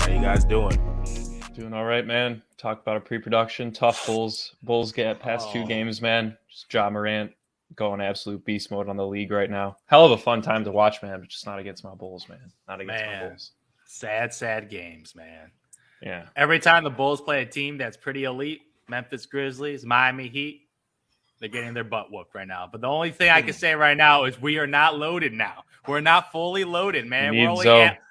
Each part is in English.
How you guys doing? Doing all right, man. Talk about a pre-production. Tough Bulls. Bulls get past two games, man. Just Ja Morant going absolute beast mode on the league right now. Hell of a fun time to watch, man, but just not against my Bulls, man. Not against my Bulls. Sad games, man. Yeah. Every time the Bulls play a team that's pretty elite, Memphis Grizzlies, Miami Heat, they're getting their butt whooped right now. But the only thing I can say right now is we are not loaded now. We're not fully loaded, man.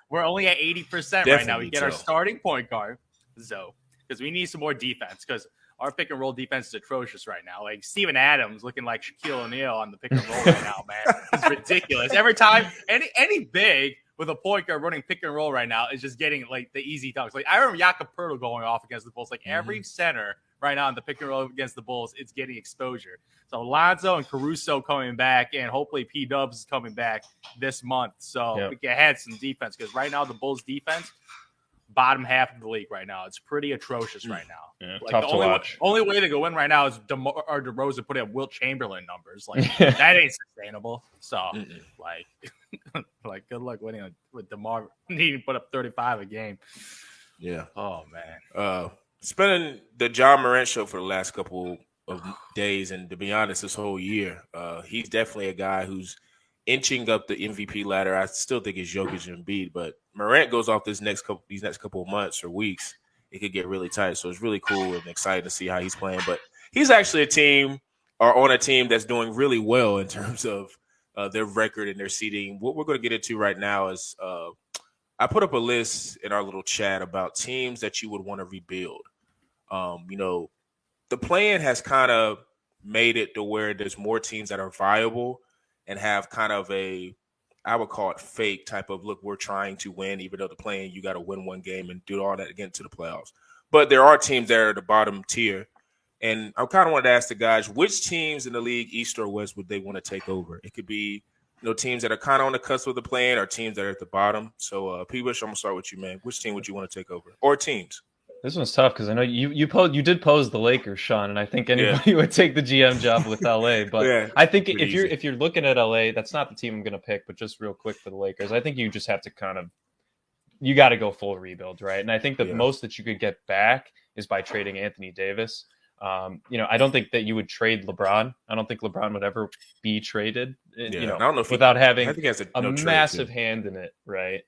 We're only at 80% right now. We get our starting point guard, Zoe, because we need some more defense because our pick and roll defense is atrocious right now. Like Steven Adams looking like Shaquille O'Neal on the pick and roll right now, man. It's ridiculous. Every time any big with a point guard running pick and roll right now is just getting like the easy dunks. Like I remember Jakob Poeltl going off against the Bulls. Like every center right now in the pick and roll against the Bulls, it's getting exposure. So Lonzo and Caruso coming back, and hopefully P Dubs is coming back this month. So we can add some defense because right now the Bulls defense, bottom half of the league right now. It's pretty atrocious right now. Yeah, like tough to watch. Only way to go in right now is DeRozan put in Wilt Chamberlain numbers. Like that ain't sustainable. So like good luck winning with DeMar needing to put up 35 a game. Yeah. Oh man. Spending the Ja Morant show for the last couple of days, and to be honest, this whole year, he's definitely a guy who's inching up the MVP ladder. I still think it's Jokic and Embiid, but Morant goes off these next couple of months or weeks, it could get really tight. So it's really cool and exciting to see how he's playing. But he's actually on a team that's doing really well in terms of their record and their seeding. What we're going to get into right now is I put up a list in our little chat about teams that you would want to rebuild. The plan has kind of made it to where there's more teams that are viable and have kind of I would call it fake type of, look, we're trying to win, even though the plan, you got to win one game and do all that again to the playoffs. But there are teams that are at the bottom tier. And I kind of wanted to ask the guys, which teams in the league, East or West, would they want to take over? It could be, teams that are kind of on the cusp of the plan or teams that are at the bottom. So, P-Bush, I'm going to start with you, man. Which team would you want to take over? Or teams? This one's tough because I know you did pose the Lakers, Sean, and I think anybody would take the GM job with LA. But I think if you're looking at LA, that's not the team I'm going to pick. But just real quick for the Lakers, I think you just have to you got to go full rebuild, right? And I think the most that you could get back is by trading Anthony Davis. I don't think that you would trade LeBron. I don't think LeBron would ever be traded. I don't know if without having a massive hand in it, right?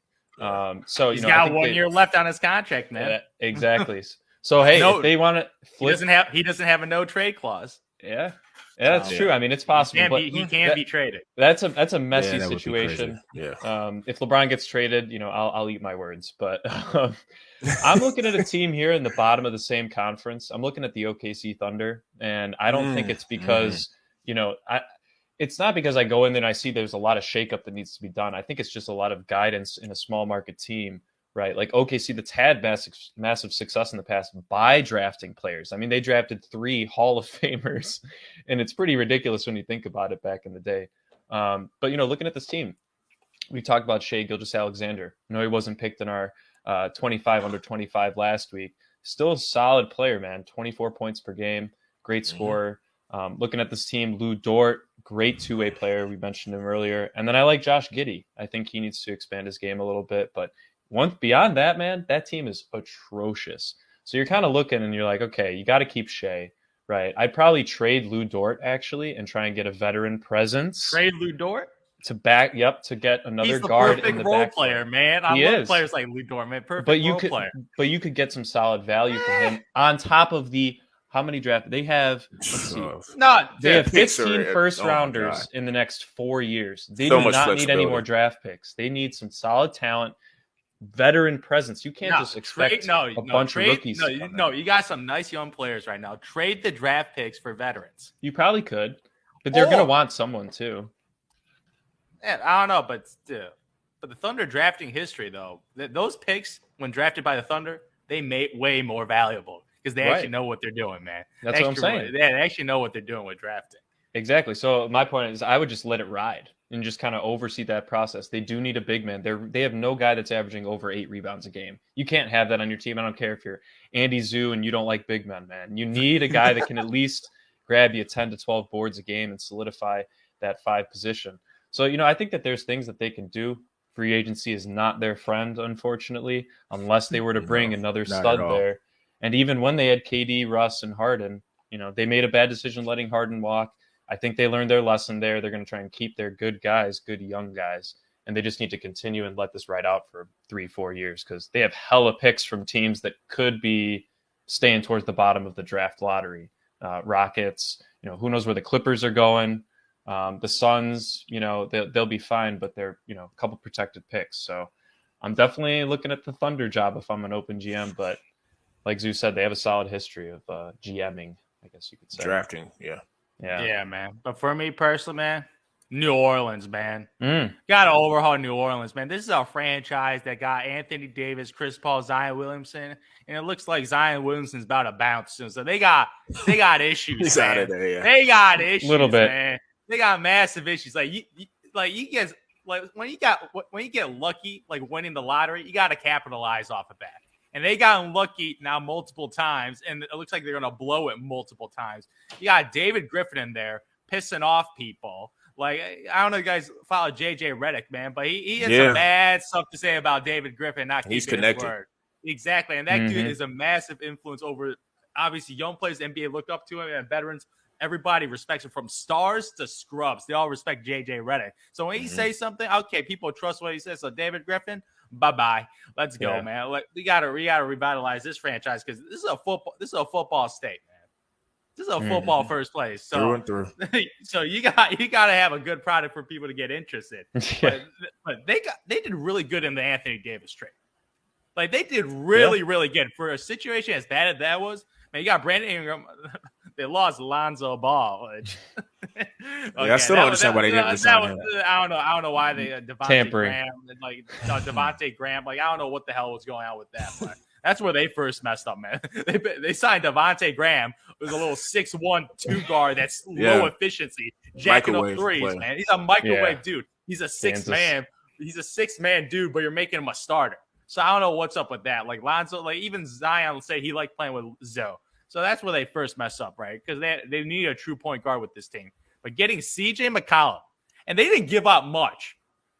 So he's got 1 year left on his contract, man. Yeah, exactly. So hey, if they want to flip, he doesn't have a no trade clause. Yeah, that's true. I mean, it's possible. He can be traded. That's a messy situation. Yeah. If LeBron gets traded, I'll eat my words. But I'm looking at a team here in the bottom of the same conference. I'm looking at the OKC Thunder, and I don't think it's because it's not because I go in there and I see there's a lot of shakeup that needs to be done. I think it's just a lot of guidance in a small market team, right? Like OKC that's had massive success in the past by drafting players. I mean, they drafted 3 Hall of Famers, and it's pretty ridiculous when you think about it back in the day. But, looking at this team, we talked about Shai Gilgeous-Alexander. No, he wasn't picked in our 25 under 25 last week. Still a solid player, man. 24 points per game, great scorer. Looking at this team, Lou Dort, great two-way player. We mentioned him earlier. And then I like Josh Giddey. I think he needs to expand his game a little bit. But beyond that, man, that team is atrocious. So you're kind of looking and you're like, okay, you got to keep Shai, right? I'd probably trade Lou Dort, actually, and try and get a veteran presence. Trade Lou Dort? To get another guard in the role back. Player, man. I love players like Lou Dort, man. Perfect role player. But you could get some solid value for him on top of how many draft they have? They have 15 first rounders in the next 4 years. They do not need any more draft picks. They need some solid talent, veteran presence. You can't just expect a bunch of rookies. No, you got some nice young players right now. Trade the draft picks for veterans. You probably could, but they're going to want someone too. Man, I don't know, but the Thunder drafting history, though, those picks, when drafted by the Thunder, they made way more valuable. Because they actually know what they're doing, man. That's what I'm saying. They actually know what they're doing with drafting. Exactly. So my point is I would just let it ride and just kind of oversee that process. They do need a big man. They have no guy that's averaging over 8 rebounds a game. You can't have that on your team. I don't care if you're Andy Zoo and you don't like big men, man. You need a guy that can at least grab you 10 to 12 boards a game and solidify that 5 position. So, I think that there's things that they can do free agency is not their friend, unfortunately, unless they were to bring another not stud at all. there. And even when they had KD, Russ, and Harden, they made a bad decision letting Harden walk. I think they learned their lesson there. They're going to try and keep their good guys, good young guys, and they just need to continue and let this ride out for 3-4 years because they have hella picks from teams that could be staying towards the bottom of the draft lottery. Rockets, who knows where the Clippers are going. The Suns, they'll be fine, but they're, a couple protected picks. So I'm definitely looking at the Thunder job if I'm an open GM, but like Zeus said, they have a solid history of GMing, I guess you could say. Drafting, yeah. Yeah, man. But for me personally, man, New Orleans, man. Got to overhaul New Orleans, man. This is a franchise that got Anthony Davis, Chris Paul, Zion Williamson, and it looks like Zion Williamson's about to bounce soon. So they got issues. He's man. out of there, yeah. They got issues, Little bit. man. They got massive issues. Like you guys, like when you get lucky, like winning the lottery, you got to capitalize off of that. And they got lucky now multiple times, and it looks like they're going to blow it multiple times. You got David Griffin in there pissing off people. Like, I don't know if you guys follow JJ Redick, man, but he has some bad stuff to say about David Griffin not keeping his word. Exactly. And that dude is a massive influence over, obviously, young players. The NBA look up to him, and veterans. Everybody respects him from stars to scrubs. They all respect JJ Redick. So when he says something, okay, people trust what he says. So David Griffin, bye-bye. Let's go, man. Like, we gotta revitalize this franchise because this is a football state, man. This is a football first place. So, through and through. So you gotta have a good product for people to get interested. But they did really good in the Anthony Davis trade. Like, they did really good for a situation as bad as that was. Man, you got Brandon Ingram. They lost Lonzo Ball. Okay, I still don't understand why they didn't resign him. I don't know why they Devontae Tampering. Graham, Devontae Graham. Like, I don't know what the hell was going on with that. But that's where they first messed up, man. They signed Devontae Graham, who's a little 6'1" 2 guard that's low efficiency, jacking up threes, man. He's a microwave dude. He's a six man. He's a 6-man dude, but you're making him a starter. So I don't know what's up with that. Like Lonzo, like even Zion will say he liked playing with Zoe. So that's where they first mess up, right? Because they need a true point guard with this team. But getting CJ McCollum, and they didn't give up much.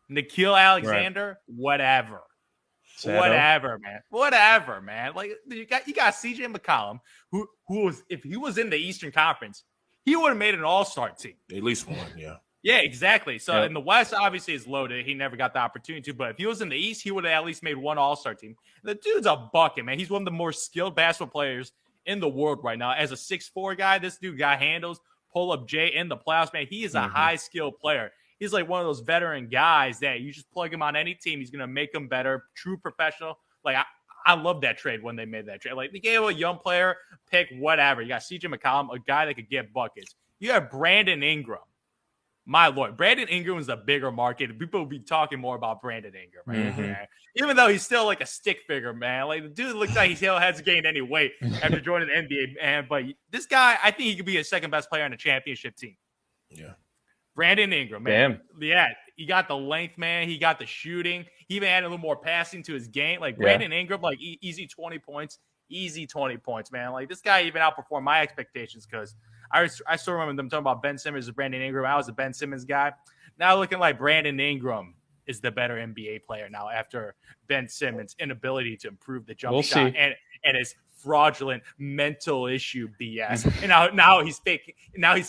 Nikhil Alexander, whatever. Whatever, man. Like you got CJ McCollum, who was, if he was in the Eastern Conference, he would have made an all-star team. At least one, yeah. Yeah, exactly. So in the West, obviously, is loaded. He never got the opportunity to. But if he was in the East, he would have at least made one all-star team. The dude's a bucket, man. He's one of the more skilled basketball players in the world right now. As a 6'4" guy, this dude got handles, pull-up J in the playoffs, man. He is a high-skilled player. He's like one of those veteran guys that you just plug him on any team. He's going to make him better, true professional. Like, I love that trade when they made that trade. Like, they gave a young player, pick whatever. You got CJ McCollum, a guy that could get buckets. You have Brandon Ingram. My Lord, Brandon Ingram is a bigger market. People will be talking more about Brandon Ingram, right? Man. Even though he's still like a stick figure, man. Like, the dude looks like he still hasn't gained any weight after joining the NBA, man. But this guy, I think he could be a second best player on the championship team. Yeah. Brandon Ingram, man. Yeah, he got the length, man. He got the shooting. He even added a little more passing to his game. Like, Brandon Ingram, like, easy 20 points. Easy 20 points, man. Like, this guy even outperformed my expectations because I still remember them talking about Ben Simmons and Brandon Ingram. I was a Ben Simmons guy. Now looking like Brandon Ingram is the better NBA player now after Ben Simmons' inability to improve the jump shot and his fraudulent mental issue BS. And now he's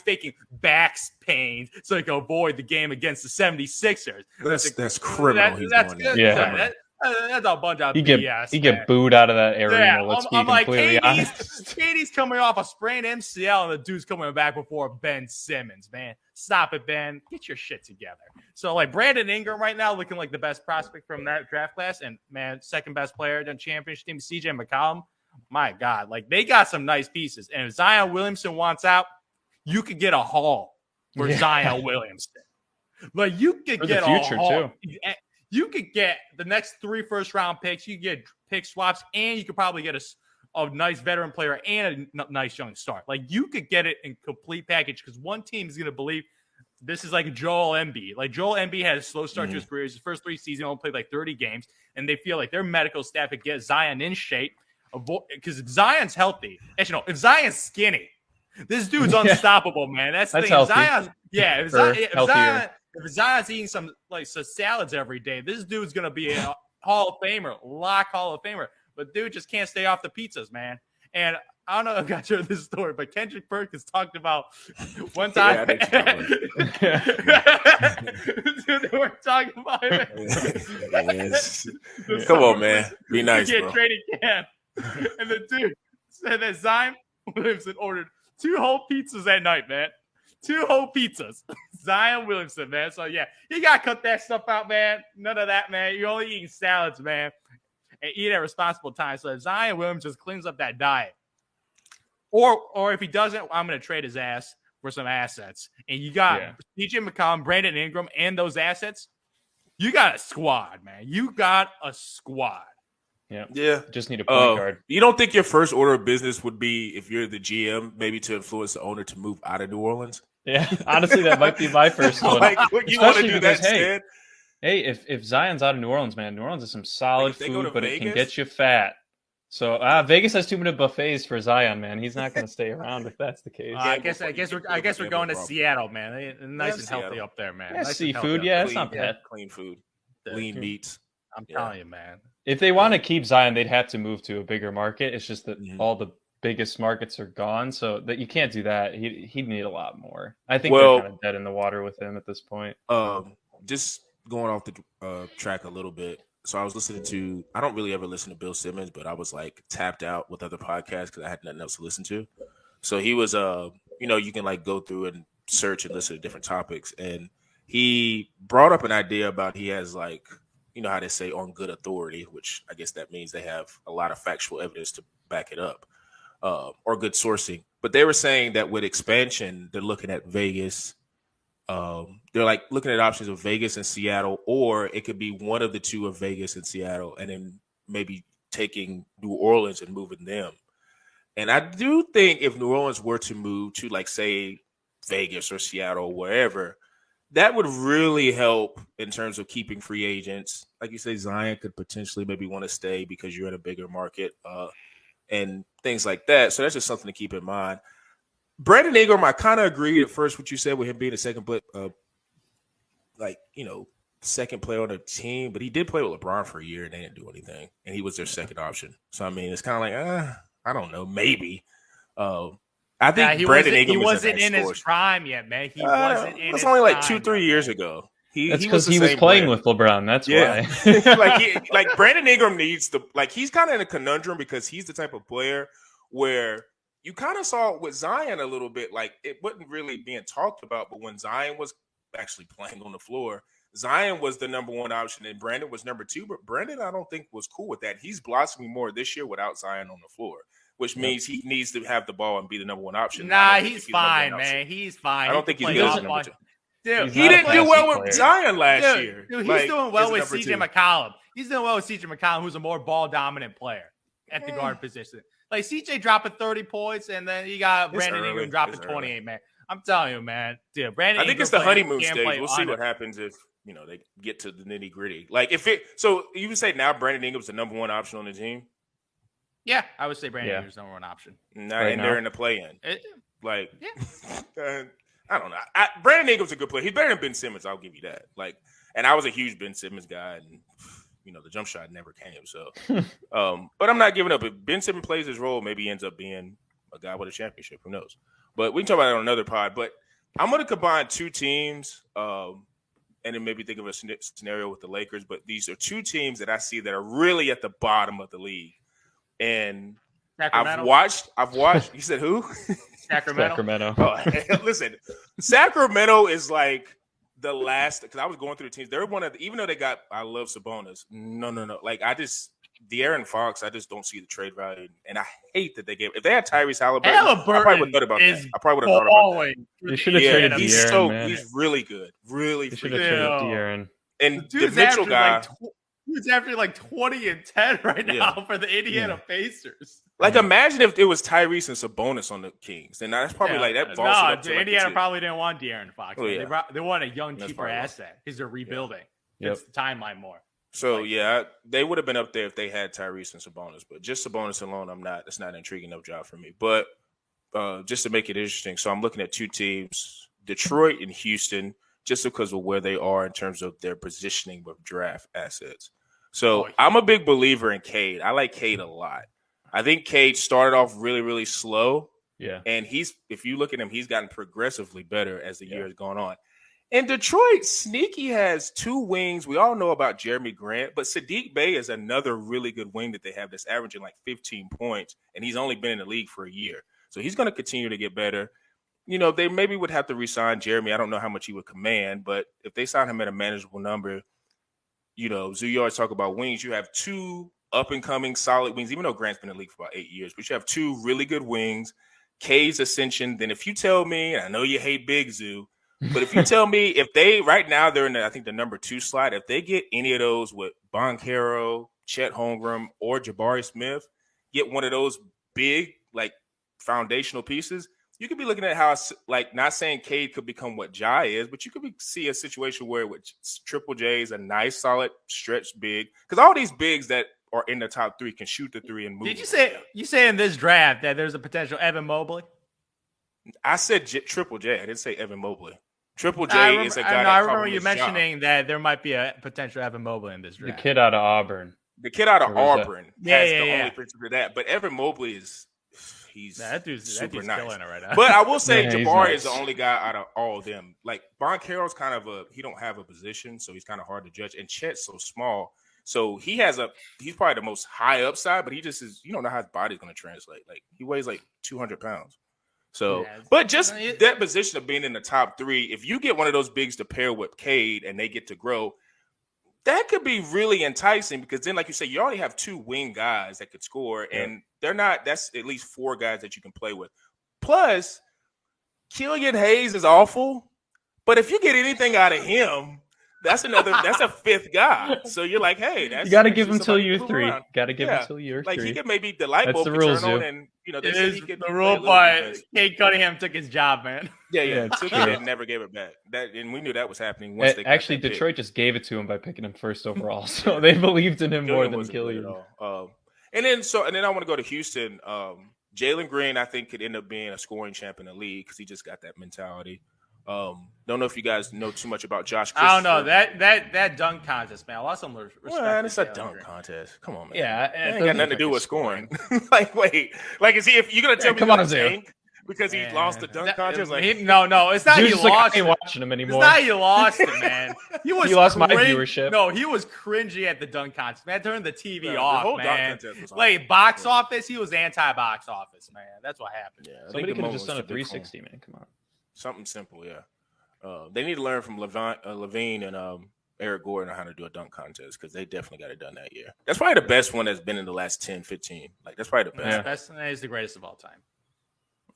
faking back pain so he can avoid the game against the 76ers. That's criminal. That's a bunch of BS. He get booed out of that arena. Let's be completely honest. KD's coming off a sprained MCL, and the dude's coming back before Ben Simmons. Man, stop it, Ben. Get your shit together. So, like, Brandon Ingram right now looking like the best prospect from that draft class, and man, second best player in the championship team, CJ McCollum. My God, like, they got some nice pieces. And if Zion Williamson wants out, you could get a haul for Zion Williamson. Like, you could for get the future a haul. too. You could get the next 3 first-round picks. You could get pick swaps, and you could probably get a nice veteran player and a nice young star. Like, you could get it in complete package because one team is going to believe this is like Joel Embiid. Like, Joel Embiid had a slow start to his career. His first 3 seasons, only played like 30 games, and they feel like their medical staff could get Zion in shape because if Zion's healthy. Actually, no, if Zion's skinny, this dude's unstoppable, man. That's the thing. Healthy. If if Zion's eating some salads every day, this dude's gonna be a Hall of Famer, lock Hall of Famer. But dude just can't stay off the pizzas, man. And I don't know if I got you this story, but Kendrick Perkins talked about one time. Dude, they were talking about it. Yes. Come on, man. Be nice, bro. Training camp. And the dude said that Zion Williamson ordered 2 whole pizzas at night, man. 2 whole pizzas. Zion Williamson, man. So, yeah, you got to cut that stuff out, man. None of that, man. You're only eating salads, man. And eat at responsible time. So if Zion Williams just cleans up that diet, or if he doesn't, I'm going to trade his ass for some assets. And you got CJ McCollum, Brandon Ingram, and those assets. You got a squad, man. You got a squad. Yeah. Just need a point guard. You don't think your first order of business would be, if you're the GM, maybe to influence the owner to move out of New Orleans? Yeah, honestly, that might be my first one. Like, you want to do that instead? Hey, if Zion's out of New Orleans, man, New Orleans is some solid food, but it can get you fat. So Vegas has too many buffets for Zion, man. He's not going to stay around if that's the case. I guess we're going to Seattle, man. Nice and healthy up there, man. Yeah, nice seafood, it's not bad. Clean food, lean meats. I'm telling you, man. If they want to keep Zion, they'd have to move to a bigger market. It's just that all the biggest markets are gone, so that you can't do that. He'd need a lot more. I think they're kind of dead in the water with him at this point. Just going off the track a little bit. So I was listening to, I don't really ever listen to Bill Simmons, but I was like tapped out with other podcasts because I had nothing else to listen to. So he was, you can like go through and search and listen to different topics. And he brought up an idea about he has like, you know how they say on good authority, which I guess that means they have a lot of factual evidence to back it up, or good sourcing. But they were saying that with expansion, they're looking at Vegas. They're like looking at options of Vegas and Seattle, or it could be one of the two of Vegas and Seattle, and then maybe taking New Orleans and moving them. And I do think if New Orleans were to move to, like, say, Vegas or Seattle, wherever, that would really help in terms of keeping free agents. Like you say, Zion could potentially maybe want to stay because you're in a bigger market, and things like that. So that's just something to keep in mind. Brandon Ingram, I kind of agreed at first what you said with him being a second player on the team, but he did play with LeBron for a year and they didn't do anything, and he was their second option. So I mean, it's kind of like, I don't know, maybe. I think Brandon Ingram wasn't in his prime yet, man. He wasn't in. It's only like 2-3 years ago. That's because he was playing with LeBron. That's why. like Brandon Ingram needs to, like, he's kind of in a conundrum because he's the type of player where you kind of saw with Zion a little bit, like it wasn't really being talked about, but when Zion was actually playing on the floor, Zion was the number one option and Brandon was number two. But Brandon, I don't think, was cool with that. He's blossoming more this year without Zion on the floor, which means he needs to have the ball and be the number one option. Nah, he's fine, man. He's fine. I don't think he's good as number two. Dude, he didn't do well with Zion last year. Dude, he's doing well with CJ McCollum. He's doing well with CJ McCollum, who's a more ball dominant player at the guard position. Like CJ dropping 30 points, and then you got Brandon Ingram dropping 28, man. I'm telling you, man. Dude, Brandon. I think it's the honeymoon stage. We'll see what happens if they get to the nitty gritty. Like so you would say now Brandon Ingram's the number one option on the team. Yeah, I would say Brandon Ingram's the number one option. They're in the play-in. I don't know. Brandon Ingram's a good player. He's better than Ben Simmons. I'll give you that. Like, and I was a huge Ben Simmons guy, and the jump shot never came. So, but I'm not giving up. If Ben Simmons plays his role, maybe he ends up being a guy with a championship. Who knows? But we can talk about it on another pod. But I'm going to combine two teams, and then maybe think of a scenario with the Lakers. But these are two teams that I see that are really at the bottom of the league. And Sacramento? I've watched. You said who? Sacramento. Oh, listen, Sacramento is like the last, because I was going through the teams. They're one of the, even though I love Sabonis. No. Like De'Aaron Fox, I just don't see the trade value, and I hate that they gave. If they had Tyrese Halliburton, I probably would have thought about that. I probably would have thought about that. They should have traded De'Aaron, man. He's really good, really. They should have traded De'Aaron. And the Mitchell guy, he's after like 20 and 10 right now for the Indiana Pacers. Like, imagine if it was Tyrese and Sabonis on the Kings, and that's probably like that. Indiana probably didn't want De'Aaron Fox. They want a young, cheaper asset because they're rebuilding. It's the timeline more. So they would have been up there if they had Tyrese and Sabonis, but just Sabonis alone, it's not an intriguing enough job for me. But just to make it interesting, so I'm looking at two teams, Detroit and Houston. just because of where they are in terms of their positioning with draft assets. So I'm a big believer in Cade. I like Cade a lot. I think Cade started off really, really slow. Yeah. And if you look at him, he's gotten progressively better as the year has gone on. And Detroit, sneaky has 2 wings. We all know about Jeremy Grant, but Sadiq Bey is another really good wing that they have that's averaging like 15 points, and he's only been in the league for a year. So he's going to continue to get better. They maybe would have to re-sign Jeremy. I don't know how much he would command, but if they sign him at a manageable number, Zoo, you always talk about wings. You have 2 up-and-coming solid wings, even though Grant's been in the league for about 8 years, but you have 2 really good wings. Cade's ascension. Then if you tell me, and I know you hate Big Zoo, but if you tell me if they right now they're in the number 2 slot, if they get any of those with Boncaro, Chet Holmgren, or Jabari Smith, get one of those big like foundational pieces, you could be looking at how not saying Cade could become what Jai is, but you could see a situation where with Triple J is a nice solid stretch big, because all these bigs that are in the top 3 can shoot the 3 and move. Did you say in this draft that there's a potential Evan Mobley? I said Triple J. I didn't say Evan Mobley. Triple J is a guy. I remember you mentioning that there might be a potential Evan Mobley in this draft. The kid out of Auburn. The kid out of Auburn has the yeah. only picture of that. But Evan Mobley he's that dude's nice. killing it right now. But I will say Jabari nice. is the only guy out of all of them. Like Boncaro's kind of he don't have a position, so he's kind of hard to judge. And Chet's so small. So he's probably the most high upside, but he just is, you don't know how his body's going to translate. Like he weighs like 200 pounds. So, but just that position of being in the top 3, if you get one of those bigs to pair with Cade and they get to grow, that could be really enticing, because then, like you say, you already have 2 wing guys that could score, and that's at least 4 guys that you can play with. Plus, Killian Hayes is awful, but if you get anything out of him, that's a 5th guy. So you're like, hey, you got to give him till year 3. Got to give him till year 3. Like he could maybe the light bulb turn on, and the rule, but Cade Cunningham took his job, man. Yeah. So they never gave it back. And we knew that was happening once they actually Detroit just gave it to him by picking him first overall. So they believed in him more than Killian. And then I want to go to Houston. Jalen Green, I think, could end up being a scoring champ in the league because he just got that mentality. Don't know if you guys know too much about Josh Christopher. I don't know. That dunk contest, man. I lost some respect. Well, it's a dunk contest. Come on, man. Yeah, it ain't got nothing to do with scoring. Wait. Like, is he? If you're gonna tell me come on, Tank because he lost the dunk contest? Like, no, it's not. He lost. I ain't watching him anymore. It's not. He lost it, man. He lost my viewership. No, he was cringy at the dunk contest. Man, turned the TV off, the whole man. Dunk contest was like box office, he was anti-box office, man. That's what happened. Yeah, somebody could have just done a 360, man. Come on. Something simple, yeah. They need to learn from Levine and Eric Gordon on how to do a dunk contest, because they definitely got it done that year. That's probably the best one that's been in the last 10, 15. Like, that's probably the best. Yeah. Best is the greatest of all time.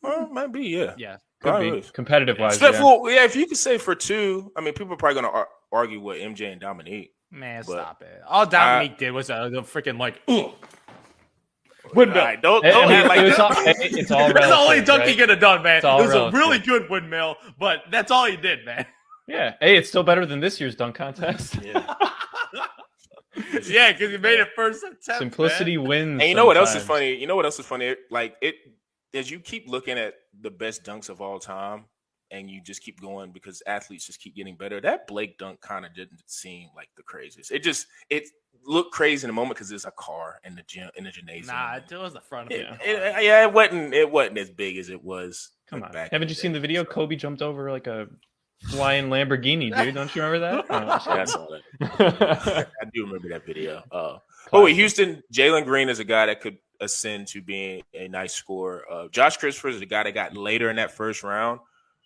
Well, might be, yeah. Yeah. Could be. Competitive-wise, yeah, if you could say for 2, I mean, people are probably going to argue with MJ and Dominique. Man, stop it. All Dominique did was a freaking, like, windmill. Right, don't act like it's all relative. That's the only dunk he could have done, man. It was relative. a really good windmill, but that's all he did, man. Yeah. Hey, it's still better than this year's dunk contest. Yeah. Yeah, because he made it first attempt. Simplicity wins. And you know what else is funny? Like, as you keep looking at the best dunks of all time, and you just keep going because athletes just keep getting better. That Blake dunk kind of didn't seem like the craziest. It looked crazy in the moment because there's a car in the gymnasium. Nah, it was the front of it. It wasn't as big as it was. Come on, haven't you seen the video? Kobe jumped over like a flying Lamborghini, dude. Don't you remember that? I saw that. I do remember that video. Houston, Jalen Green is a guy that could ascend to being a nice scorer. Josh Christopher is a guy that got later in that first round,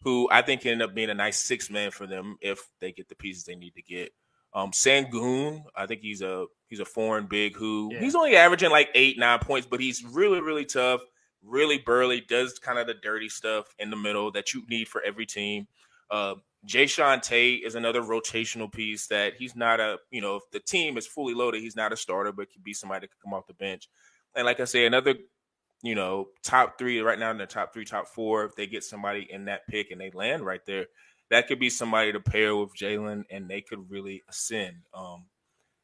who I think ended up being a nice 6-man for them if they get the pieces they need to get. Sangoon, I think he's a foreign big who he's only averaging like 8-9 points, but he's really, really tough, really burly, does kind of the dirty stuff in the middle that you need for every team. Jayshawn Tate is another rotational piece that he's not if the team is fully loaded, he's not a starter, but could be somebody that could come off the bench. And like I say, another top 3 right now in the top 3, top 4, if they get somebody in that pick and they land right there, that could be somebody to pair with Jalen and they could really ascend.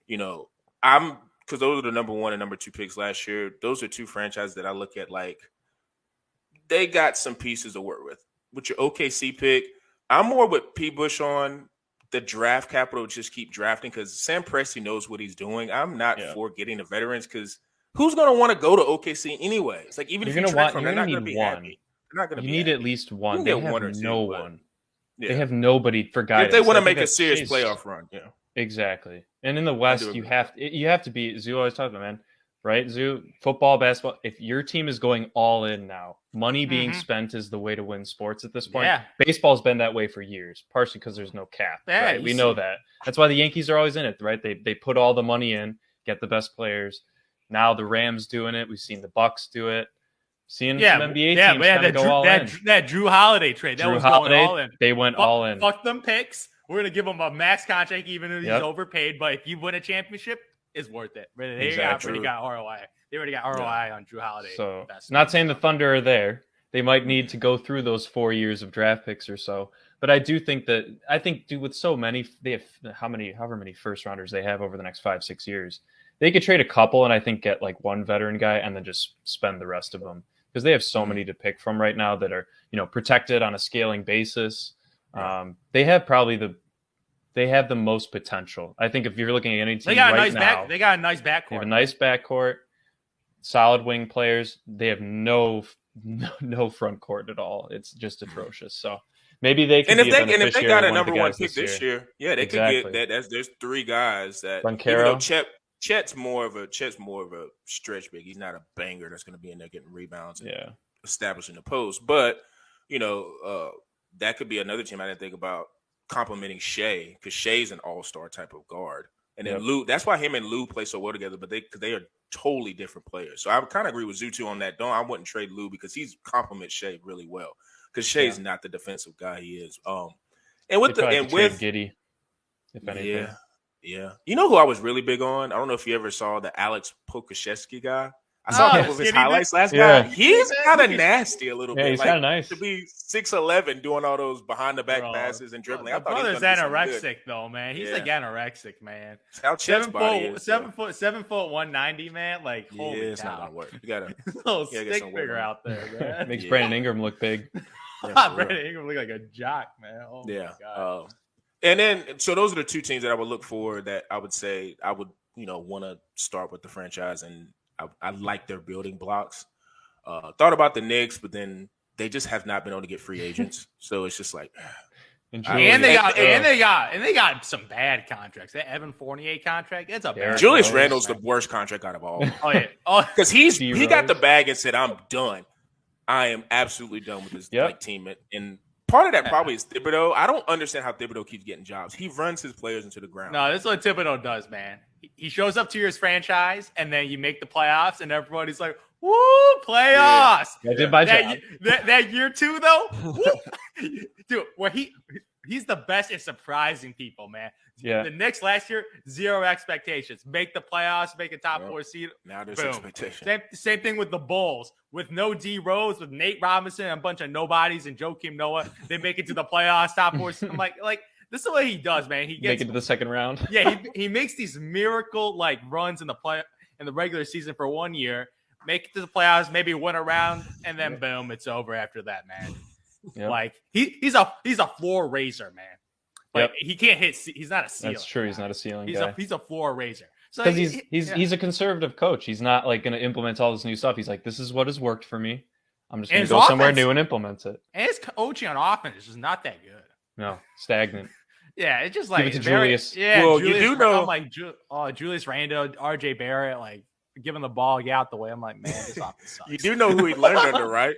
Because those are the number 1 and number 2 picks last year. Those are 2 franchises that I look at like they got some pieces to work with. With your OKC pick, I'm more with P. Bush on the draft capital just keep drafting because Sam Presti knows what he's doing. I'm not for getting the veterans because who's going to want to go to OKC anyway? It's like even if you trade from, they're not going to be happy. They're not going to. You need at least one. They have no one. They have nobody for guidance. If they want to make a serious playoff run, exactly. And in the West, you have to be. Zoo always talks about, man, right? Zoo, football, basketball. If your team is going all in now, money being spent is the way to win sports at this point. Yeah. Baseball's been that way for years, partially because there's no cap. Yeah, right? We know that. That's why the Yankees are always in it, right? They put all the money in, get the best players. Now the Rams doing it. We've seen the Bucks do it. Seeing some NBA teams kind of go all in. That Drew Holiday trade. That was going all in. They went all in. Fuck them picks. We're going to give him a max contract even if he's overpaid. But if you win a championship, it's worth it. They already got ROI. They already got ROI on Drew Holiday. So, not saying the Thunder are there. They might need to go through those 4 years of draft picks or so. But I do think with so many, they have however many first rounders they have over the next 5-6 years. They could trade a couple and I think get like one veteran guy and then just spend the rest of them. Because they have so many to pick from right now that are, protected on a scaling basis. They have the most potential. I think if you're looking at any team they got a nice backcourt. They have a nice backcourt, solid wing players. They have no front court at all. It's just atrocious. So maybe they can. And if they got a number one pick this year, they could get that. There's three guys that Chet's more of a stretch big. He's not a banger that's going to be in there getting rebounds and establishing the post. But that could be another team I didn't think about complimenting Shea because Shea's an all-star type of guard, and then Lou. That's why him and Lou play so well together. But they are totally different players. So I would kind of agree with Zoo too on that. I wouldn't trade Lou because he's complements Shea really well because Shea's not the defensive guy he is. And with Giddey, if anything. Yeah. You know who I was really big on? I don't know if you ever saw the Alex Pokashevsky guy. I saw him with his highlights last night. He's kind of nasty a little bit. He's kind of nice. To be 6'11", doing all those behind-the-back passes and dribbling. I thought he was anorexic, though, man. He's like anorexic, man. How Chet's body is. 7 foot, 190, man. Like, holy cow. It's not going to work. You got to little stick figure out there, man. Makes Brandon Ingram look big. Brandon Ingram look like a jock, man. Oh, my God. And then, so those are the two teams that I would look for that I would say I would, want to start with the franchise. And I like their building blocks. Thought about the Knicks, but then they just have not been able to get free agents. So it's just like, and they got some bad contracts. That Evan Fournier contract, it's a bad. Julius Randle's the worst contract out of all. Because he got the bag and said, "I'm done. I am absolutely done with this team." And part of that probably is Thibodeau. I don't understand how Thibodeau keeps getting jobs. He runs his players into the ground. No, this is what Thibodeau does, man. He shows up to your franchise, and then you make the playoffs, and everybody's like, "Woo, playoffs!" I did my job. That year two, though, dude, where he's the best at surprising people, man. Yeah. The Knicks last year, 0 expectations. Make the playoffs, make a top 4 seed. Now there's expectations. Same thing with the Bulls. With no D Rose, with Nate Robinson, and a bunch of nobodies, and Joakim Noah, they make it to the playoffs, top 4 seed. I'm like this is what he does, man. He gets make it to the second round. he makes these miracle runs in the regular season for 1 year, make it to the playoffs, maybe win a round, and then boom, it's over after that, man. Yep. Like he's a floor raiser, man. Like he can't hit. He's not a ceiling. That's true. He's not a ceiling guy. He's a floor raiser. Because he's a conservative coach. He's not like going to implement all this new stuff. He's like, this is what has worked for me. I'm just going to go somewhere new and implement it. And his coaching on offense is just not that good. No, stagnant. Yeah, it's just like give it to Julius. Yeah, well, Julius, you do know. I'm like, Julius Randle, RJ Barrett, like giving the ball, get out the way. I'm like, man, this offense sucks. You do know who he learned under, right?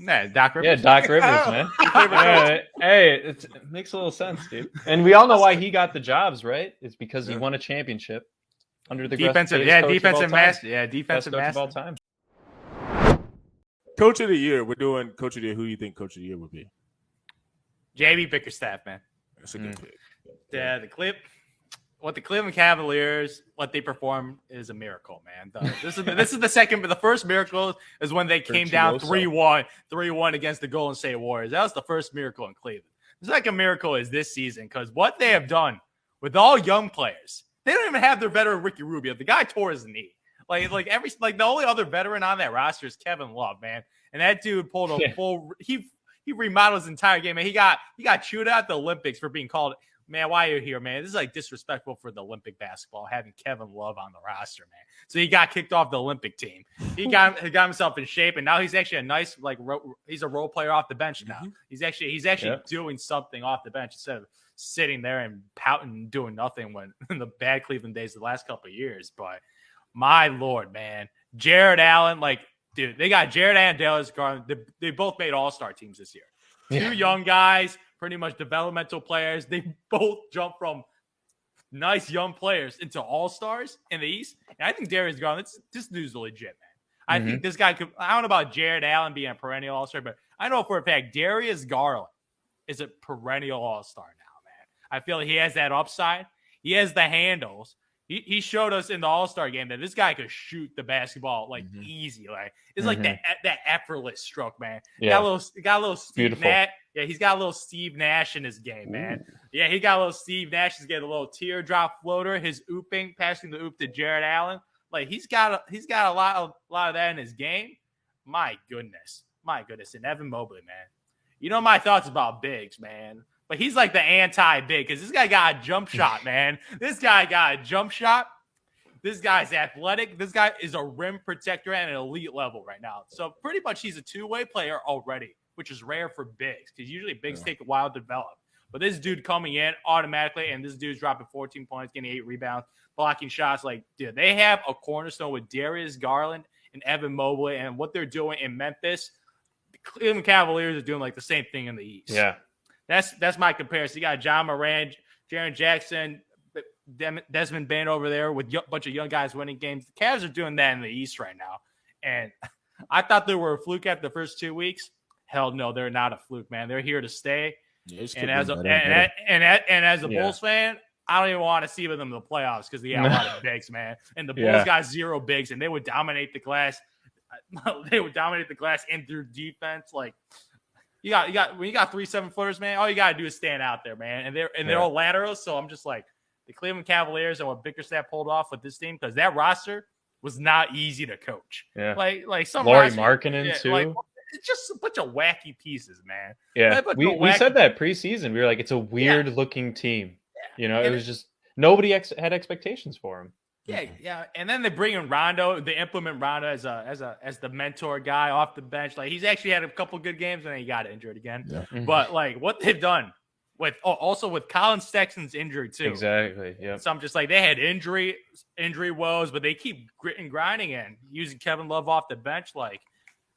Nah, Doc Rivers. Yeah, Doc Rivers, man. It makes a little sense, dude. And we all know why he got the jobs, right? It's because he won a championship under the defensive master of all time. Coach of the year. We're doing Coach of the Year. Who do you think Coach of the Year would be? JB Bickerstaff, man. That's a good pick. Yeah, what the Cleveland Cavaliers, what they performed is a miracle, man. This is the second, but the first miracle is when they came down 3-1 against the Golden State Warriors. That was the first miracle in Cleveland. The second miracle is this season because what they have done with all young players, they don't even have their veteran Ricky Rubio. The guy tore his knee. The only other veteran on that roster is Kevin Love, man. And that dude pulled a full. He he remodeled his entire game, man. He got chewed out at the Olympics for being called. Man, why are you here, man? This is like disrespectful for the Olympic basketball having Kevin Love on the roster, man. So he got kicked off the Olympic team. He got himself in shape, and now he's actually a nice he's a role player off the bench now. He's actually doing something off the bench instead of sitting there and pouting and doing nothing when in the bad Cleveland days the last couple of years. But my Lord, man, Jared Allen, dude, they got Jared Allen and Darius Garland. They both made All-Star teams this year. Two young guys, pretty much developmental players. They both jumped from nice young players into All-Stars in the East. And I think Darius Garland, this dude's legit, man. I think this guy could. I don't know about Jared Allen being a perennial All-Star, but I know for a fact Darius Garland is a perennial All-Star now, man. I feel he has that upside. He has the handles. He showed us in the All-Star game that this guy could shoot the basketball easy. It's like that effortless stroke, man. Yeah. Got a little Steve Beautiful. Nash. Yeah, he's got a little Steve Nash in his game, man. Yeah, he got a little Steve Nash. He's getting a little teardrop floater. His ooping, passing the oop to Jared Allen. He's got a lot of that in his game. My goodness. And Evan Mobley, man. You know my thoughts about bigs, man. But he's like the anti-big because this guy got a jump shot, man. This guy got a jump shot. This guy's athletic. This guy is a rim protector at an elite level right now. So pretty much he's a two-way player already, which is rare for bigs because usually bigs take a while to develop. But this dude coming in automatically, and this dude's dropping 14 points, getting 8 rebounds, blocking shots. Dude, they have a cornerstone with Darius Garland and Evan Mobley, and what they're doing in Memphis. The Cleveland Cavaliers are doing the same thing in the East. Yeah. That's my comparison. You got John Moran, Jaren Jackson, Desmond Bain over there with a bunch of young guys winning games. The Cavs are doing that in the East right now. And I thought they were a fluke after the first 2 weeks. Hell no, they're not a fluke, man. They're here to stay. Yeah, And as a Bulls fan, I don't even want to see them in the playoffs because they got a lot of bigs, man. And the Bulls got 0 bigs, and they would dominate the glass. They would dominate the glass in through defense. When you got 3 7-footers, man, all you gotta do is stand out there, man. And they're all laterals. So I'm just the Cleveland Cavaliers and what Bickerstaff pulled off with this team because that roster was not easy to coach. Yeah. Some Lauri roster, Markkanen too. It's just a bunch of wacky pieces, man. Yeah, we said that preseason. We were like, it's a weird looking team. Yeah. It was just nobody had expectations for him. Yeah. And then they bring in Rondo. They implement Rondo as the mentor guy off the bench. He's actually had a couple good games and then he got injured again. Yeah. But what they've done with Colin Sexton's injury too. Exactly. Yeah. So I'm just they had injury woes, but they keep gritting, grinding and using Kevin Love off the bench.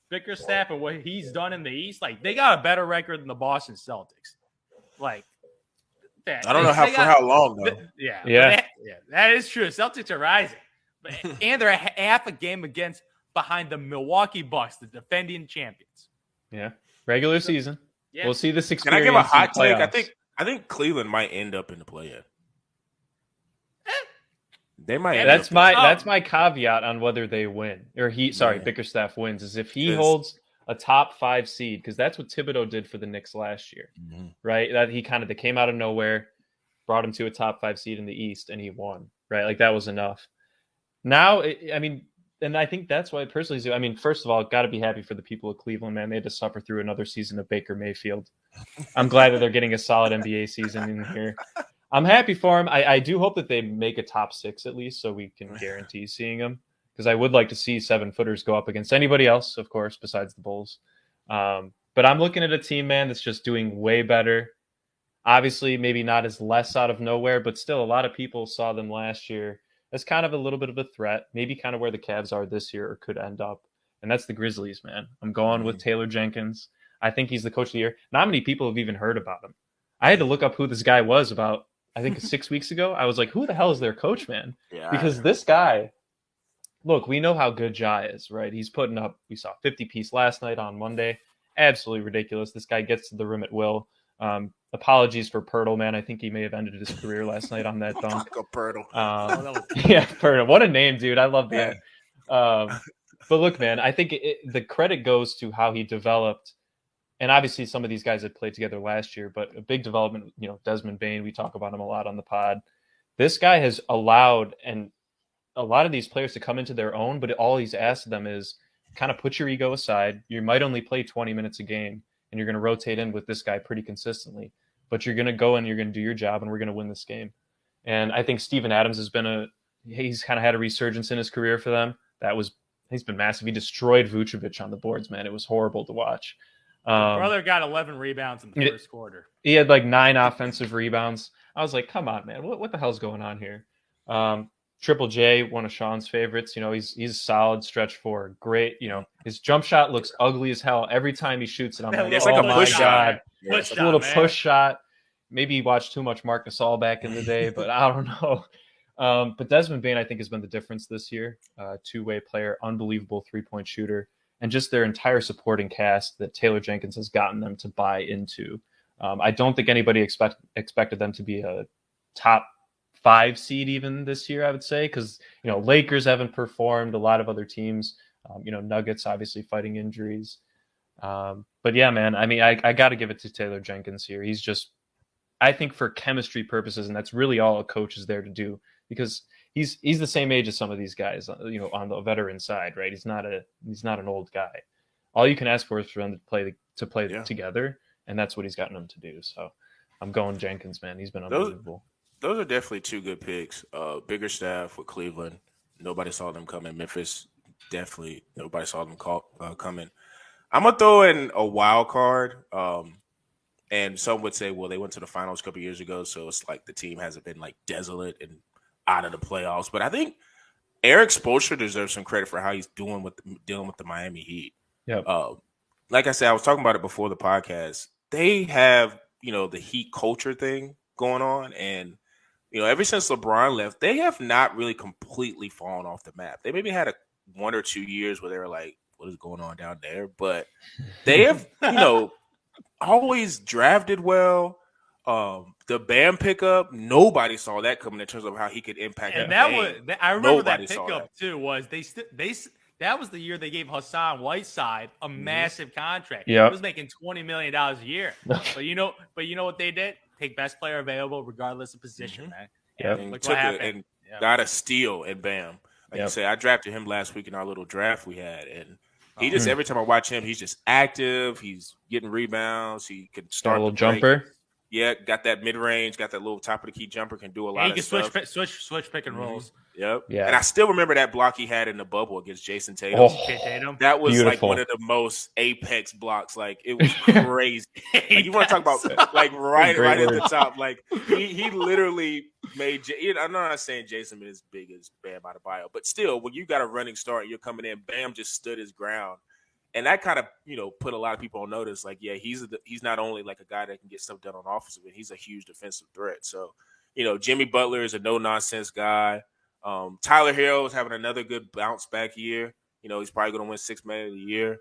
Bickerstaff and what he's done in the East, they got a better record than the Boston Celtics. I don't know for how long though. Yeah, that is true. Celtics are rising, and they're half a game behind the Milwaukee Bucks, the defending champions. Yeah, regular season. Yeah. We'll see this experience. Can I give a hot take? I think Cleveland might end up in the play-in. They might. That's my caveat on whether they win or Bickerstaff wins is if he holds a top 5 seed because that's what Thibodeau did for the Knicks last year, right? That they came out of nowhere, brought him to a top 5 seed in the East, and he won, right? That was enough. Now, and I think that's why I personally do. First of all, got to be happy for the people of Cleveland, man. They had to suffer through another season of Baker Mayfield. I'm glad that they're getting a solid NBA season in here. I'm happy for him. I do hope that they make a top 6 at least so we can guarantee seeing them because I would like to see 7-footers go up against anybody else, of course, besides the Bulls. But I'm looking at a team, man, that's just doing way better. Obviously, maybe not as less out of nowhere, but still a lot of people saw them last year as kind of a little bit of a threat, maybe kind of where the Cavs are this year or could end up. And that's the Grizzlies, man. I'm going with Taylor Jenkins. I think he's the coach of the year. Not many people have even heard about him. I had to look up who this guy was about, I think 6 weeks ago. I was like, who the hell is their coach, man? Yeah, because this guy, look, we know how good Ja is, right? He's putting up, we saw 50-piece last night on Monday. Absolutely ridiculous. This guy gets to the rim at will. Apologies for Pirtle, man. I think he may have ended his career last night on that dunk. Pirtle. Yeah, Pirtle. What a name, dude. I love that. But look, man, I think the credit goes to how he developed. And obviously some of these guys had played together last year, but a big development, Desmond Bain, we talk about him a lot on the pod. This guy has allowed a lot of these players to come into their own, but all he's asked them is kind of put your ego aside. You might only play 20 minutes a game. and you're going to rotate in with this guy pretty consistently. But you're going to go and you're going to do your job, and we're going to win this game. And I think Steven Adams he's kind of had a resurgence in his career for them. He's been massive. He destroyed Vucevic on the boards, man. It was horrible to watch. Brother got 11 rebounds in the first quarter. He had like 9 offensive rebounds. I was like, come on, man. What the hell's going on here? Triple J, one of Sean's favorites. He's solid stretch four. Great. His jump shot looks ugly as hell every time he shoots it. I'm like, it's like a push shot. It's a little push shot. Maybe he watched too much Marc Gasol back in the day, but I don't know. But Desmond Bane, I think, has been the difference this year. Two-way player, unbelievable three-point shooter, and just their entire supporting cast that Taylor Jenkins has gotten them to buy into. I don't think anybody expected them to be a top 5 seed even this year, I would say, because Lakers haven't performed, a lot of other teams, Nuggets obviously fighting injuries. But yeah, man, I mean, I got to give it to Taylor Jenkins here. He's just, I think, for chemistry purposes, and that's really all a coach is there to do, because he's the same age as some of these guys, on the veteran side, right? He's not an old guy. All you can ask for is for them to play together, and that's what he's gotten them to do. So I'm going Jenkins, man. He's been unbelievable. Those are definitely 2 good picks. Bigger staff with Cleveland. Nobody saw them coming. Memphis, definitely nobody saw them coming. I'm going to throw in a wild card. And some would say, well, they went to the finals a couple years ago, so it's like the team hasn't been like desolate and out of the playoffs. But I think Eric Spoelstra deserves some credit for how he's dealing with the Miami Heat. Yep. Like I said, I was talking about it before the podcast. They have, the Heat culture thing going on, and ever since LeBron left, they have not really completely fallen off the map. They maybe had 1 or 2 years where they were like, what is going on down there? But they have, always drafted well. The Bam pickup, nobody saw that coming in terms of how he could impact. And I remember nobody that pickup too. Was that was the year they gave Hassan Whiteside a massive contract. Yeah, he was making $20 million a year. but you know what they did? Take best player available, regardless of position, man. Yeah, and got a steal in Bam. Like you said, I drafted him last week in our little draft we had, and he just every time I watch him, he's just active. He's getting rebounds. He can start a little jumper. Yeah, got that mid range. Got that little top of the key jumper. Can do a lot of stuff. He can switch pick and rolls. Yep. Yeah. And I still remember that block he had in the bubble against Jason Tatum. That was beautiful. Like one of the most apex blocks. Like it was crazy. Like you want to talk about like right at the top. Like he literally made. I'm not saying Jason been as big as Bam Adebayo, but still, when you got a running start, and you're coming in. Bam just stood his ground, and that kind of put a lot of people on notice. Like he's not only like a guy that can get stuff done on offensive, but he's a huge defensive threat. So Jimmy Butler is a no nonsense guy. Tyler Hero is having another good bounce back year. He's probably going to win 6 Man of the Year.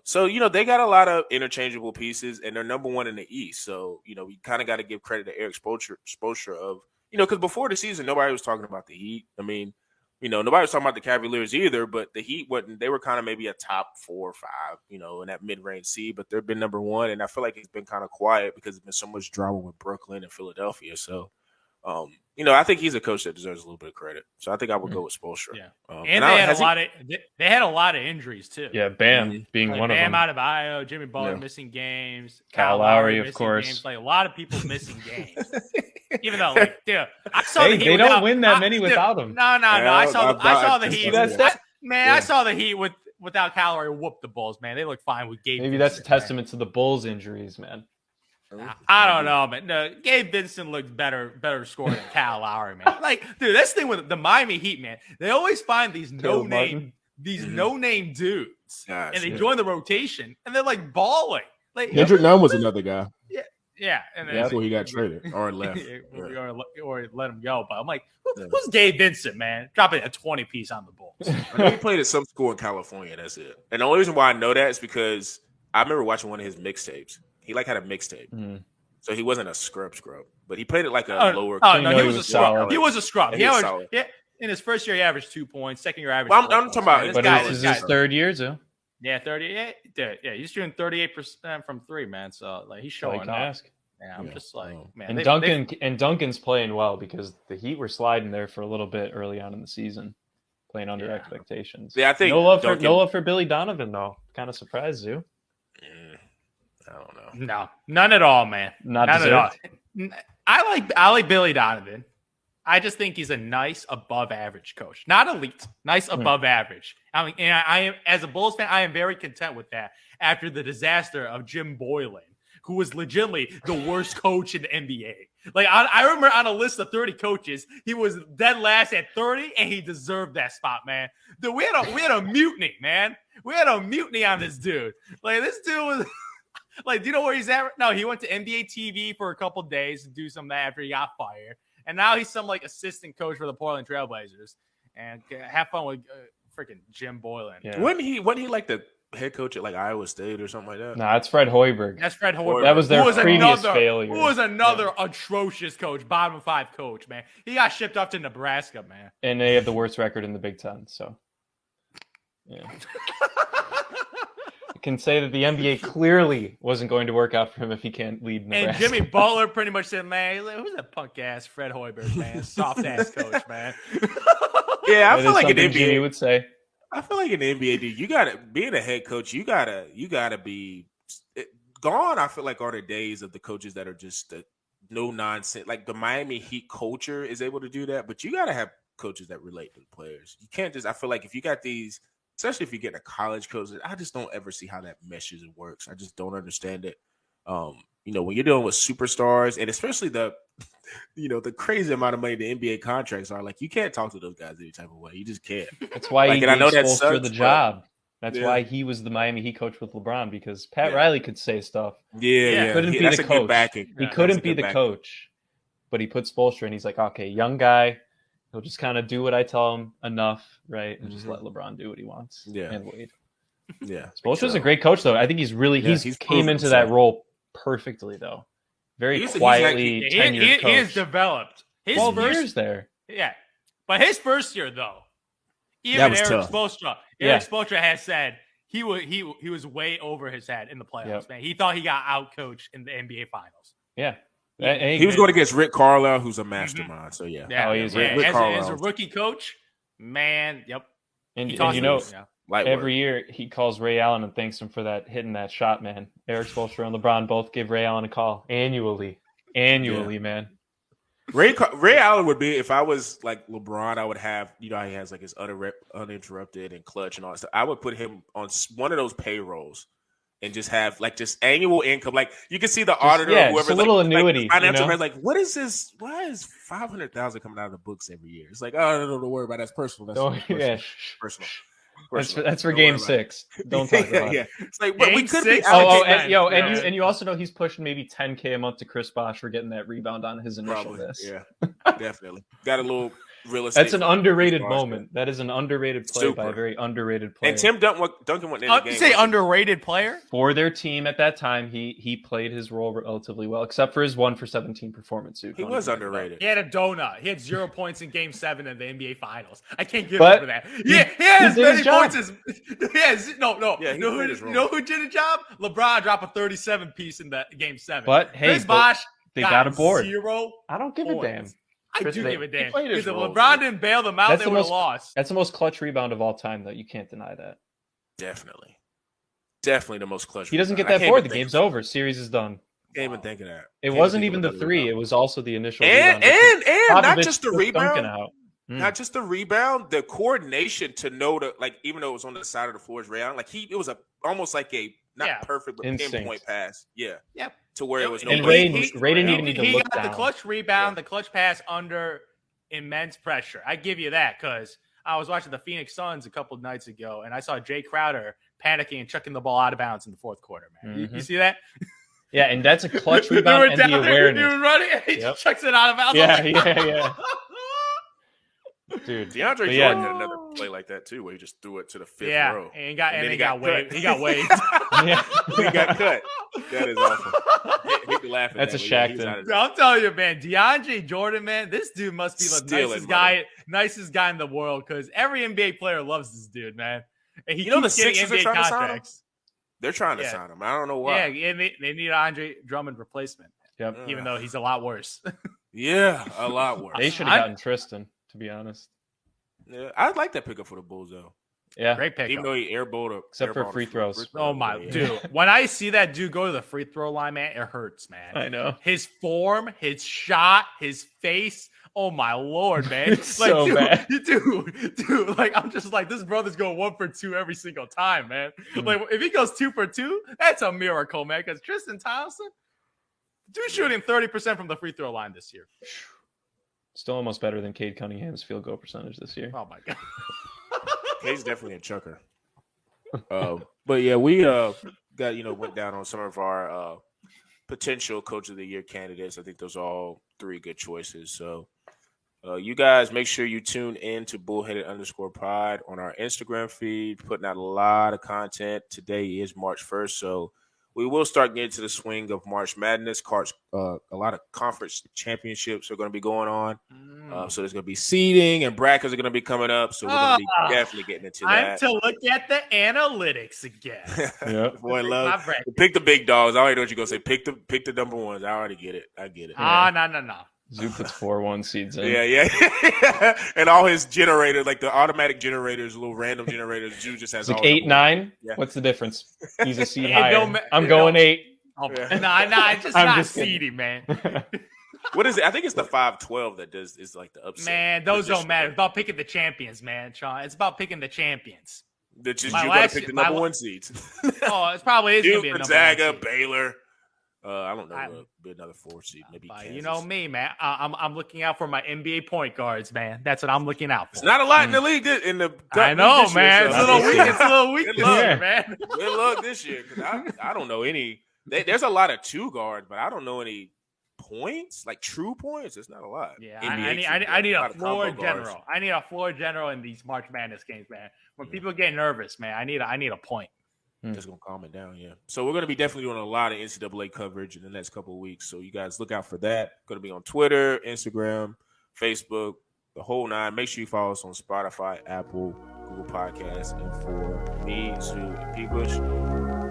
So they got a lot of interchangeable pieces, and they're number 1 in the East. So we kind of got to give credit to Eric Spoelstra of because before the season nobody was talking about the Heat. I mean, nobody was talking about the Cavaliers either, but the Heat they were kind of maybe a top 4 or 5, in that mid range seed, but they've been number 1, and I feel like it's been kind of quiet because there's been so much drama with Brooklyn and Philadelphia. So. I think he's a coach that deserves a little bit of credit. So I think I would go with Spoelstra. Yeah. And they had a lot of injuries too. Yeah, Bam being one of them. Bam Adebayo, Jimmy Butler missing games, Kyle Lowry, of course. Games. Like a lot of people missing games. Even though, I saw the Heat. They don't win that many without him. No. I saw the Heat. I saw the Heat without Kyle Lowry whoop the Bulls. Man, they look fine with Gabe. Maybe that's a testament to the Bulls' injuries, man. I don't know, man. No, Gabe Vincent looks better score than Kyle Lowry, man. Like, dude, that's the thing with the Miami Heat, man. They always find these no-name dudes, and they join the rotation, and they're like balling. Like Kendrick Nunn was another guy. Yeah, and that's where he got traded or left, or let him go. But I'm like, who's Gabe Vincent, man? Dropping a 20-piece on the Bulls. I know he played at some school in California. That's it. And the only reason why I know that is because I remember watching one of his mixtapes. He had a mixtape, so he wasn't a scrub, but he played it like a lower. Oh no, he was a scrub. Solid. He was a scrub. In his first year, he averaged 2 points. Second year, averaged. Well, I'm talking about. But this is his third year, too. Yeah, 38. Yeah, he's shooting 38% from 3, man. So like he's showing up. Ask. Yeah, I'm just like, man. And Duncan's playing well because the Heat were sliding there for a little bit early on in the season, playing under expectations. Yeah, I think no love for Billy Donovan though. Kind of surprised you. I don't know. No, none at all, man. Not None at all. deserved. I like Billy Donovan. I just think he's a nice above average coach, not elite, nice above average. I mean, and I am, as a Bulls fan, I am very content with that after the disaster of Jim Boylan, who was legitimately the worst coach in the NBA. Like I remember on a list of 30 coaches, he was dead last at 30, and he deserved that spot, man. Dude, we had a mutiny, man. We had a mutiny on this dude. Like this dude was like, do you know where he's at? No, he went to NBA TV for a couple days to do some of that after he got fired. And now he's some like assistant coach for the Portland Trailblazers. And have fun with freaking Jim Boylan. Yeah. Wasn't he like the head coach at like Iowa State or something like that? No, it's Fred Hoiberg. That's Fred Hoiberg. That was their Who previous failure. Who was another atrocious coach, bottom 5 coach, man. He got shipped off to Nebraska, man. And they have the worst record in the Big Ten. So, yeah. I can say that the NBA clearly wasn't going to work out for him if he can't lead Nebraska. And Jimmy Butler pretty much said, man, who's that punk ass Fred Hoiberg, man? Soft ass coach, man. Yeah, I That feel is like an something Jimmy NBA. would say. I feel like an NBA dude. You gotta being a head coach. You gotta be gone. I feel like are the days of the coaches that are just no nonsense. Like the Miami Heat culture is able to do that, but you gotta have coaches that relate to the players. You can't just. I feel like if you got these, especially if you get a college coach, I just don't ever see how that meshes and works. I just don't understand it. When you're dealing with superstars and especially the crazy amount of money the NBA contracts are, like you can't talk to those guys any type of way. You just can't. That's why Like, he and I know gave that Spoelstra sucks, the but- job. That's Yeah. why he was the Miami Heat coach with LeBron, because Pat Yeah. Riley could say stuff. Yeah. Couldn't be That's the a good coach. backing. He Yeah, couldn't that's a be good the backing. coach, but he put Spoelstra, and he's like, okay, young guy. He'll just kind of do what I tell him enough, right? And just Mhm. let LeBron do what he wants. Yeah. And Wade. Yeah. Spoelstra's So- a great coach, though. I think he's he's came proven into that himself. role perfectly, though. Very He's quietly like- tenured He coach. is developed. His 12 first years there. Yeah. But his first year, though, even That was Eric tough. Spoelstra, Yeah. has said he was way over his head in the playoffs, Yep. man. He thought he got out-coached in the NBA Finals. Yeah. He was going against Rick Carlisle, who's a mastermind. So yeah. Yeah. Oh, he's yeah. Rick As Carlisle. a rookie coach, man, yep. And, He and taught you him know, this, yeah. Light every work. year he calls Ray Allen and thanks him for hitting that shot, man. Eric Spoelstra and LeBron both give Ray Allen a call annually, man. Ray Allen would be, if I was like LeBron, I would have, he has like his uninterrupted and clutch and all that stuff. I would put him on one of those payrolls and just have like just annual income. Like you can see the auditor, yeah, or whoever, just a little annuity, Like, financial you know? man, like, what is this? Why is 500,000 coming out of the books every year? It's like, oh, no, don't worry about it. That's personal. That's Don't- personal. yeah, Personal. that's for Don't Game worry about it. 6. Don't talk about yeah. it. It's like, but we Game could 6? be Oh, allocating and, yo, Yeah. and you also know he's pushing maybe $10K a month to Chris Bosh for getting that rebound on his initial probably. miss. Yeah, definitely. Got a little real estate. That's an underrated Chris Bosh, moment. That is an underrated play by a Super. very underrated player. And Tim Duncan went in the You game. say underrated player? For their team at that time, he played his role relatively well, except for his 1-for-17 performance. He was underrated. He had a donut. He had 0 points in Game 7 of the NBA Finals. I can't get But over that. He had as did many his job. points as no. Yeah, he you know played his role. who did a job? LeBron dropped a 37 piece in the Game 7. But hey, Chris Bosh they got a board. 0 I don't give a damn. points. I Chris, do they- give a he damn. played his Because if role, LeBron dude. didn't bail them out, That's they the would have most- lost. That's the most clutch rebound of all time, though. You can't deny that. Definitely the most clutch. He doesn't get rebound. that I board. can't The even game's think- over. Series is done. Can't even think of that. It Can't wasn't think even of the another 3. rebound. It was also the initial and rebound. not Popovich just the took Duncan rebound. out. Not just the rebound, the coordination to know that, like, even though it was on the side of the floor, it was almost like a not Yeah. perfect but Instinct. pinpoint pass. Yeah, Yep. to where it was no. And break. Ray didn't even need to He look got down. the clutch rebound, the clutch pass under immense pressure. I give you that because I was watching the Phoenix Suns a couple of nights ago, and I saw Jay Crowder panicking and chucking the ball out of bounds in the fourth quarter. Man, you Mhm. see that? Yeah, and that's a clutch They rebound were and the down there, awareness. He was running, and he Yep. just chucks it out of bounds. Yeah, I'm like, yeah. Dude, DeAndre But yeah. Jordan had another play like that too, where he just threw it to the fifth yeah, row. and he got And then he got cut. waived. He got waived. Yeah. he got cut. That is awful. He could laugh at That's that, a but yeah, Shaq he's thing. out of Dude, there. I'm telling you, man, DeAndre Jordan, man, this dude must be the Stealing nicest guy in the world because every NBA player loves this dude, man. And he You know keeps the getting Sixers are NBA trying to sign him? contracts. They're trying to Yeah. sign him. I don't know why. Yeah, and they need an Andre Drummond replacement, Yep. even though he's a lot worse. Yeah, a lot worse. They should have gotten Tristan, to be honest. Yeah, I'd like that pickup for the Bulls though. Yeah. Great pick. Even though he airballed Except for airballed a free throws. Oh my yeah. dude! When I see that dude go to the free throw line, man, it hurts, man. I know. His form, his shot, his face. Oh my lord, man! It's so bad. dude. Like I'm just like this brother's going 1 for 2 every single time, man. Like if he goes 2 for 2, that's a miracle, man. Because Tristan Thompson, dude, shooting 30% from the free throw line this year. Still almost better than Cade Cunningham's field goal percentage this year. Oh my god. He's definitely a chucker. But yeah, we went down on some of our potential coach of the year candidates. I think those are all 3 good choices. So you guys make sure you tune in to bullheaded_pod on our Instagram feed, putting out a lot of content. Today is March 1st, so we will start getting to the swing of March Madness. A lot of conference championships are going to be going on. So there's going to be seeding and brackets are going to be coming up. So we're going to be definitely getting into that. Time to look at the analytics again. Yep. Boy, My love bracket. pick the big dogs. I already know what you're going to say. Pick the number ones. I already get it. I get it. No. Zoo puts 4-1 seeds in. Yeah. And all his generators, like the automatic generators, little random generators, Zoo just has It's like all 8, 9. Yeah. What's the difference? He's a seed It higher. don't ma- I'm it going don't- 8. Oh, Yeah. nah, it's just I'm not just kidding. seedy, man. What is it? I think it's the 5-12 that is like the upset. Man, those don't position. matter. It's about picking the champions, man, Sean. It's about picking the champions. That you My got to last- pick the my number la- 1 seeds. Oh, it's probably is gonna Duke, be a number Gonzaga, 1 seed. Baylor. I don't know. Be another 4 seed, maybe. But Kansas. you know me, man. I'm looking out for my NBA point guards, man. That's what I'm looking out for. It's not a lot in the league. In the I know, this year, man. so- It's a little weak. It's a little weak Good this luck. year, man. Good luck this year because I don't know any. There's a lot of 2 guards, but I don't know any points, like true points. It's not a lot. Yeah, NBA I need a lot of combo floor guards. general. I need a floor general in these March Madness games, man. When people get nervous, man, I need a point. That's gonna calm it down, yeah. So we're gonna be definitely doing a lot of NCAA coverage in the next couple of weeks. So you guys look out for that. Gonna be on Twitter, Instagram, Facebook, the whole 9. Make sure you follow us on Spotify, Apple, Google Podcasts, and for me, Zoo, and P. Bush.